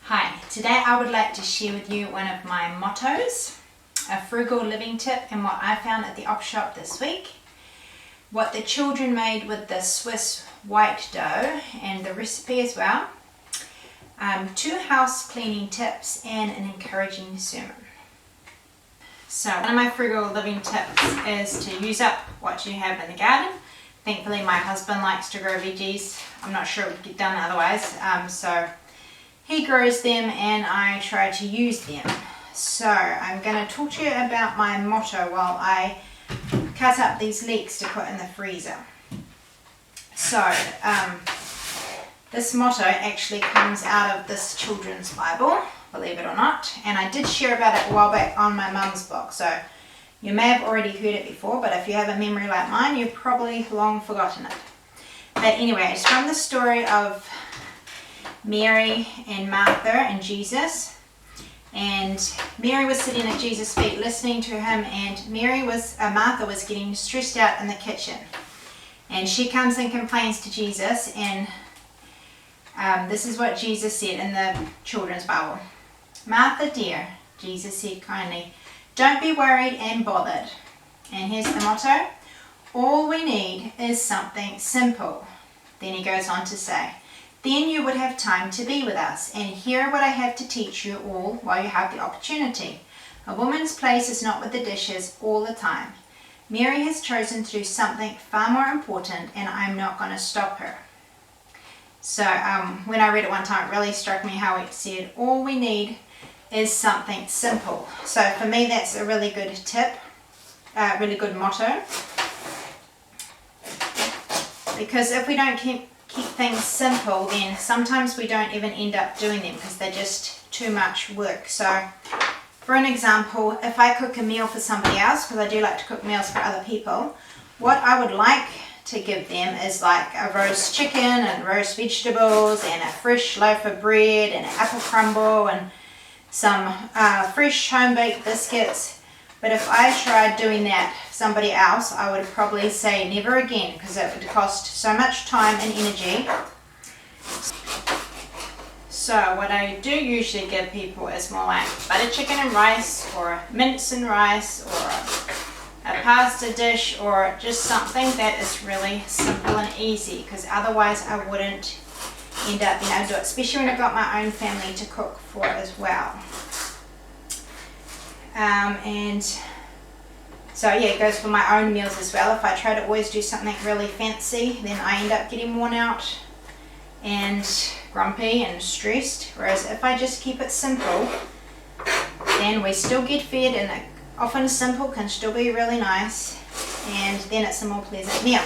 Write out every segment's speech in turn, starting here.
Hi, today I would like to share with you one of my mottos, a frugal living tip, and what I found at the op shop this week. What the children made with the Swiss white dough and the recipe as well. 2 house cleaning tips and an encouraging sermon. So one of my frugal living tips is to use up what you have in the garden. Thankfully my husband likes to grow veggies. I'm not sure it would get done otherwise. So he grows them and I try to use them. So I'm going to talk to you about my motto while I cut up these leeks to put in the freezer. So this motto actually comes out of this children's Bible, believe it or not, and I did share about it a while back on my mum's blog, so you may have already heard it before, but if you have a memory like mine, you've probably long forgotten it. But anyway, it's from the story of Mary and Martha and Jesus. And Mary was sitting at Jesus' feet listening to him, and Martha was getting stressed out in the kitchen. And she comes and complains to Jesus, and this is what Jesus said in the children's Bible. "Martha dear," Jesus said kindly, "don't be worried and bothered." And here's the motto: all we need is something simple. Then he goes on to say, "Then you would have time to be with us and hear what I have to teach you all while you have the opportunity. A woman's place is not with the dishes all the time. Mary has chosen to do something far more important, and I'm not going to stop her." So when I read it one time, it really struck me how it said, all we need is something simple. So for me, that's a really good tip, really good motto. Because if we don't keep things simple, then sometimes we don't even end up doing them because they're just too much work. So for an example, if I cook a meal for somebody else, because I do like to cook meals for other people, what I would like to give them is like a roast chicken and roast vegetables and a fresh loaf of bread and an apple crumble and some fresh home-baked biscuits. But if I tried doing that for somebody else, I would probably say never again, because it would cost so much time and energy. So what I do usually give people is more like butter chicken and rice, or mince and rice, or a pasta dish, or just something that is really simple and easy, because otherwise I wouldn't end up being able to do it, especially when I've got my own family to cook for as well. And so yeah, it goes for my own meals as well. If I try to always do something really fancy, then I end up getting worn out and grumpy and stressed. Whereas if I just keep it simple, then we still get fed, and often simple can still be really nice, and then it's a more pleasant meal.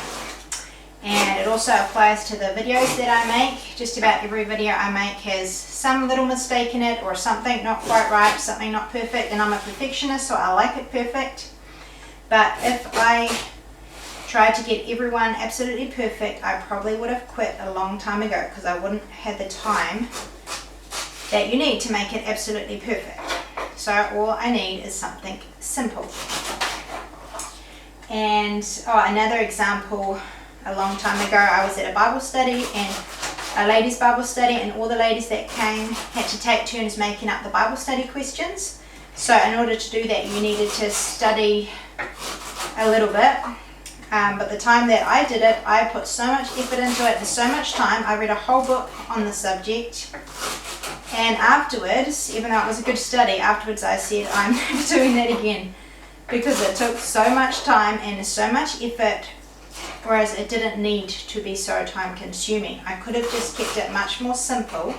And it also applies to the videos that I make. Just about every video I make has some little mistake in it, or something not quite right, something not perfect, and I'm a perfectionist, so I like it perfect. But if I tried to get everyone absolutely perfect, I probably would have quit a long time ago, because I wouldn't have the time that you need to make it absolutely perfect. So all I need is something simple. And another example, a long time ago I was at a Bible study, and a ladies' Bible study, and all the ladies that came had to take turns making up the Bible study questions. So in order to do that, you needed to study a little bit. But the time that I did it, I put so much effort into it and so much time. I read a whole book on the subject. And afterwards, even though it was a good study, afterwards I said, I'm never doing that again, because it took so much time and so much effort, whereas it didn't need to be so time consuming. I could have just kept it much more simple,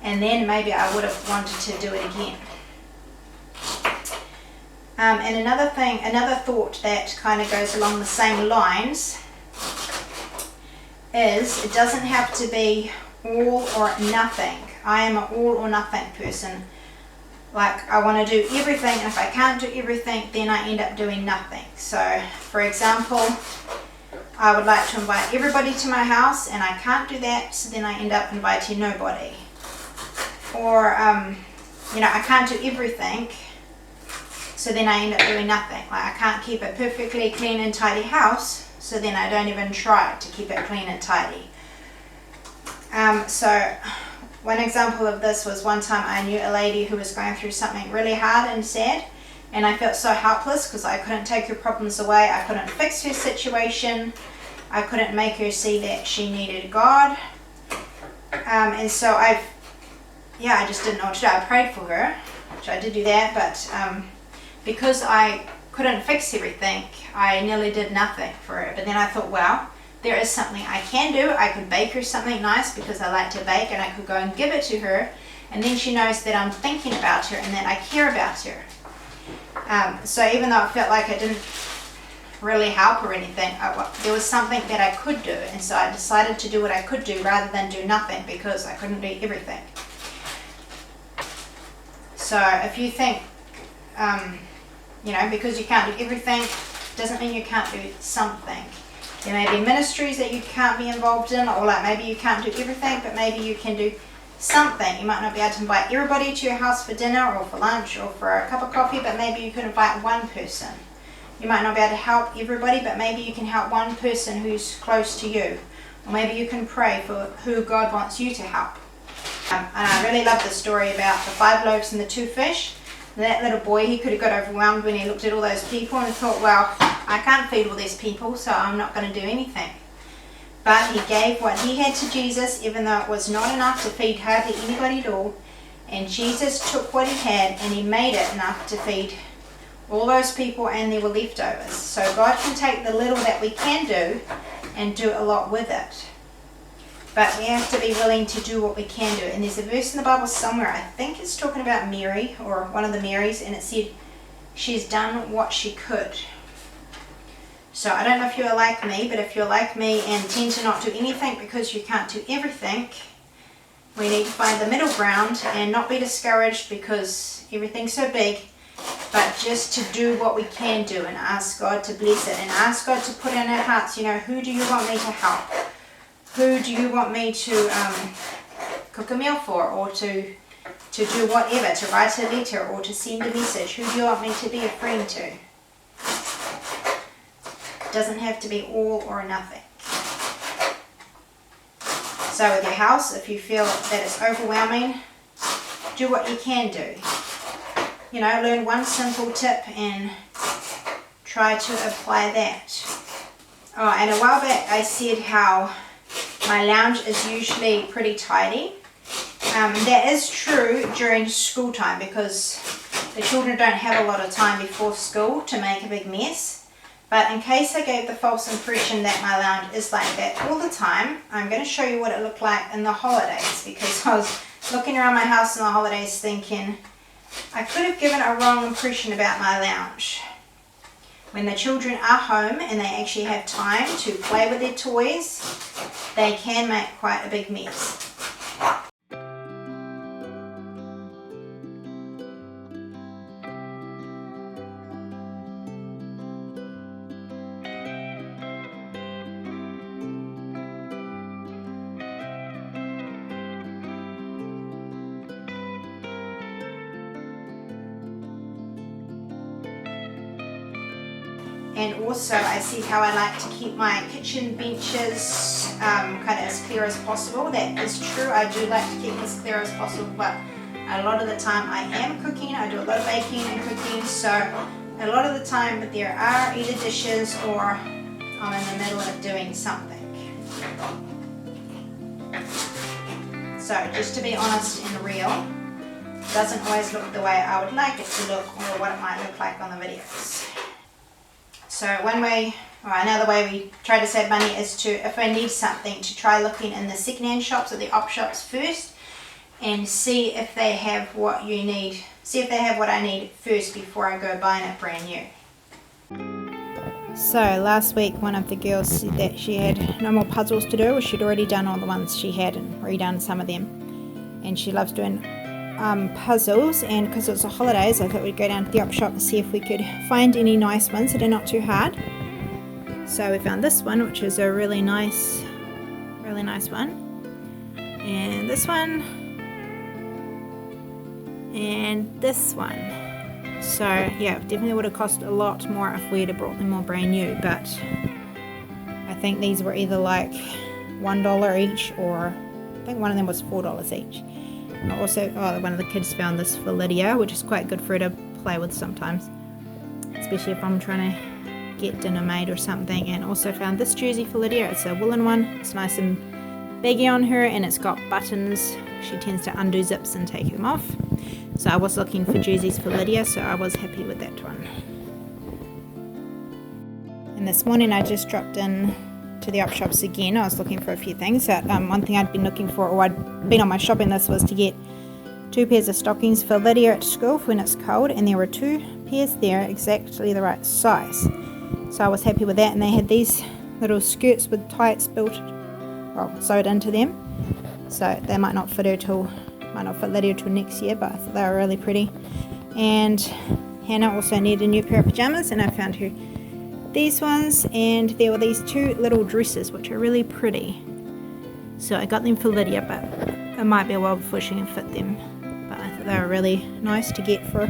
and then maybe I would have wanted to do it again. And another thought that kind of goes along the same lines is, it doesn't have to be all or nothing. I am an all or nothing person. Like, I want to do everything, and if I can't do everything, then I end up doing nothing. So for example, I would like to invite everybody to my house, and I can't do that, so then I end up inviting nobody. Or I can't do everything, so then I end up doing nothing. Like, I can't keep a perfectly clean and tidy house, so then I don't even try to keep it clean and tidy. So One example of this was one time I knew a lady who was going through something really hard and sad, and I felt so helpless because I couldn't take her problems away. I couldn't fix her situation. I couldn't make her see that she needed God. And so I just didn't know what to do. I prayed for her, which I did do that, but because I couldn't fix everything, I nearly did nothing for her. But then I thought, well, there is something I can do. I could bake her something nice because I like to bake, and I could go and give it to her, and then she knows that I'm thinking about her and that I care about her. So even though it felt like I didn't really help or anything, there was something that I could do, and so I decided to do what I could do rather than do nothing because I couldn't do everything. So if you think, because you can't do everything, doesn't mean you can't do something. There may be ministries that you can't be involved in, or like maybe you can't do everything, but maybe you can do something. You might not be able to invite everybody to your house for dinner or for lunch or for a cup of coffee, but maybe you could invite one person. You might not be able to help everybody, but maybe you can help one person who's close to you. Or maybe you can pray for who God wants you to help. And I really love the story about the 5 loaves and the 2 fish. That little boy, he could have got overwhelmed when he looked at all those people and thought, well, I can't feed all these people, so I'm not going to do anything. But he gave what he had to Jesus, even though it was not enough to feed hardly anybody at all. And Jesus took what he had and he made it enough to feed all those people, and there were leftovers. So God can take the little that we can do and do a lot with it. But we have to be willing to do what we can do. And there's a verse in the Bible somewhere, I think it's talking about Mary, or one of the Marys, and it said, she's done what she could. So I don't know if you're like me, but if you're like me and tend to not do anything because you can't do everything, we need to find the middle ground and not be discouraged because everything's so big, but just to do what we can do and ask God to bless it and ask God to put in our hearts, who do you want me to help? Who do you want me to cook a meal for, or to do whatever, to write a letter or to send a message? Who do you want me to be a friend to? It doesn't have to be all or nothing. So with your house, if you feel that it's overwhelming, do what you can do. Learn one simple tip and try to apply that. Oh, and a while back I said how my lounge is usually pretty tidy. That is true during school time because the children don't have a lot of time before school to make a big mess. But in case I gave the false impression that my lounge is like that all the time, I'm going to show you what it looked like in the holidays, because I was looking around my house in the holidays thinking I could have given a wrong impression about my lounge. When the children are home and they actually have time to play with their toys, they can make quite a big mess. And also I see how I like to keep my kitchen benches kind of as clear as possible. That is true, I do like to keep as clear as possible, but a lot of the time I am cooking. I do a lot of baking and cooking, so a lot of the time there are either dishes or I'm in the middle of doing something. So just to be honest and real, it doesn't always look the way I would like it to look or what it might look like on the videos. So one way, or another way we try to save money is to, if I need something, to try looking in the second-hand shops or the op shops first and see if they have what you need, see if they have what I need first before I go buying it brand new. So last week one of the girls said that she had no more puzzles to do, or she'd already done all the ones she had and redone some of them. And she loves doing puzzles, and because it's the holidays I thought we'd go down to the op shop and see if we could find any nice ones that are not too hard. So we found this one, which is a really nice one, and this one, and this one. So yeah, definitely would have cost a lot more if we'd have brought them all brand new, but I think these were either like $1 each or I think one of them was $4 each. I also, one of the kids found this for Lydia, which is quite good for her to play with sometimes, especially if I'm trying to get dinner made or something. And also found this jersey for Lydia. It's a woolen one. It's nice and baggy on her, and it's got buttons. She tends to undo zips and take them off. So I was looking for jerseys for Lydia, so I was happy with that one. And this morning I just dropped in to the op shops again. I was looking for a few things. One thing I'd been looking for, or I'd been on my shopping list, was to get 2 pairs of stockings for Lydia at school for when it's cold, and there were 2 pairs there exactly the right size. So I was happy with that, and they had these little skirts with tights sewed into them. So they might not fit Lydia till next year, but I thought they were really pretty. And Hannah also needed a new pair of pajamas, and I found her these ones, and there were these 2 little dresses which are really pretty. So I got them for Lydia, but it might be a while before she can fit them. But I thought they were really nice to get for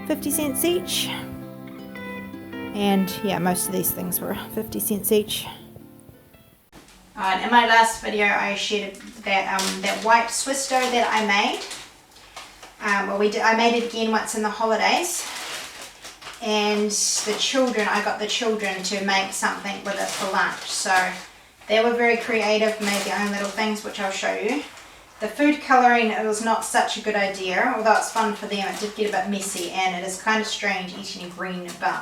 50 cents each. And yeah, most of these things were 50 cents each. In my last video I shared that white Swiss dough that I made. I made it again once in the holidays. And I got the children to make something with it for lunch. So they were very creative, made their own little things, which I'll show you. The food colouring, it was not such a good idea, although it's fun for them. It did get a bit messy, and it is kind of strange eating a green bun.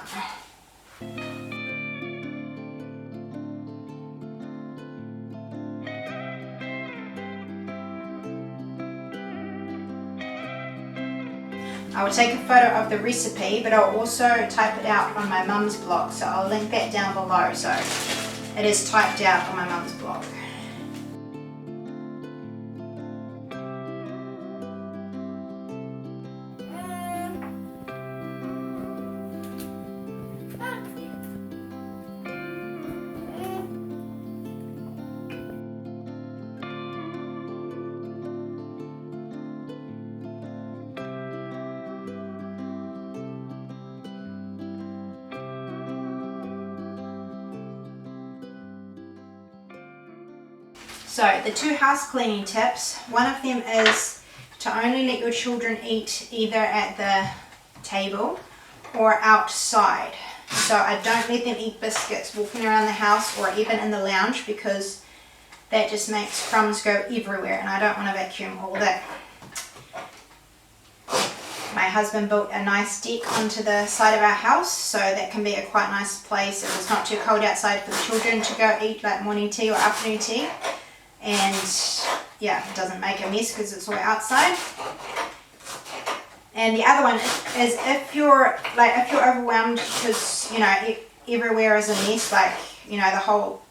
I will take a photo of the recipe, but I'll also type it out on my mum's blog, so I'll link that down below. So it is typed out on my mum's blog. So the 2 house cleaning tips, one of them is to only let your children eat either at the table or outside. So I don't let them eat biscuits walking around the house or even in the lounge, because that just makes crumbs go everywhere, and I don't want to vacuum all that. My husband built a nice deck onto the side of our house, so that can be a quite nice place if it's not too cold outside for the children to go eat like morning tea or afternoon tea. And yeah, it doesn't make a mess because it's all outside. And the other one is if you're overwhelmed because everywhere is a mess, like your whole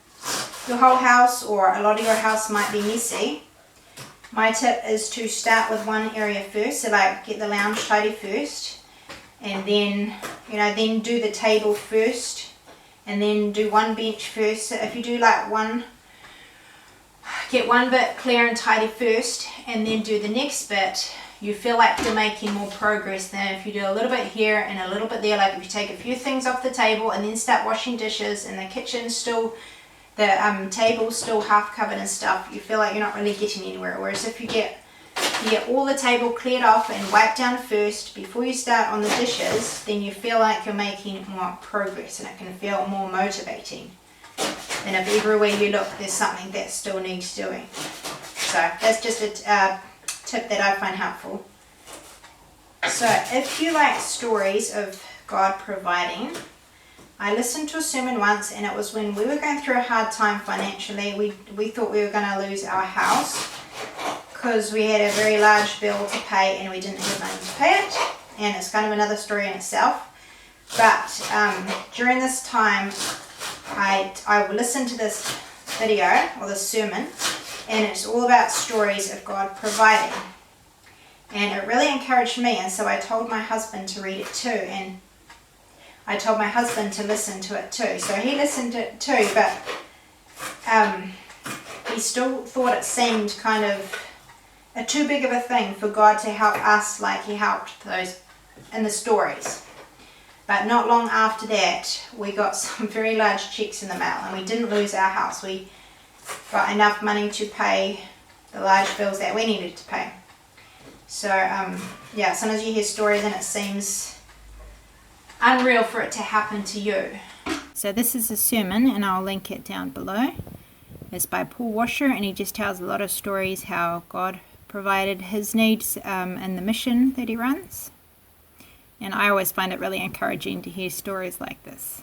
house or a lot of your house might be messy. My tip is to start with one area first, so like get the lounge tidy first, and then then do the table first, and then do one bench first. So if you do get one bit clear and tidy first, and then do the next bit, you feel like you're making more progress than if you do a little bit here and a little bit there. Like if you take a few things off the table and then start washing dishes, and the kitchen's still, the table's still half covered and stuff, you feel like you're not really getting anywhere. Whereas if you get all the table cleared off and wiped down first before you start on the dishes, then you feel like you're making more progress, and it can feel more motivating than if everywhere you look there's something that still needs doing. So that's just a tip that I find helpful. So if you like stories of God providing, I listened to a sermon once, and it was when we were going through a hard time financially. We thought we were going to lose our house because we had a very large bill to pay and we didn't have money to pay it, and it's kind of another story in itself. But during this time I listened to this video or this sermon, and it's all about stories of God providing, and it really encouraged me. And so I told my husband to read it too, and I told my husband to listen to it too. So he listened to it too, but he still thought it seemed kind of too big of a thing for God to help us like he helped those in the stories. But not long after that, we got some very large checks in the mail, and we didn't lose our house. We got enough money to pay the large bills that we needed to pay. So yeah, sometimes you hear stories and it seems unreal for it to happen to you. So this is a sermon, and I'll link it down below. It's by Paul Washer, and he just tells a lot of stories how God provided his needs in the mission that he runs. And I always find it really encouraging to hear stories like this.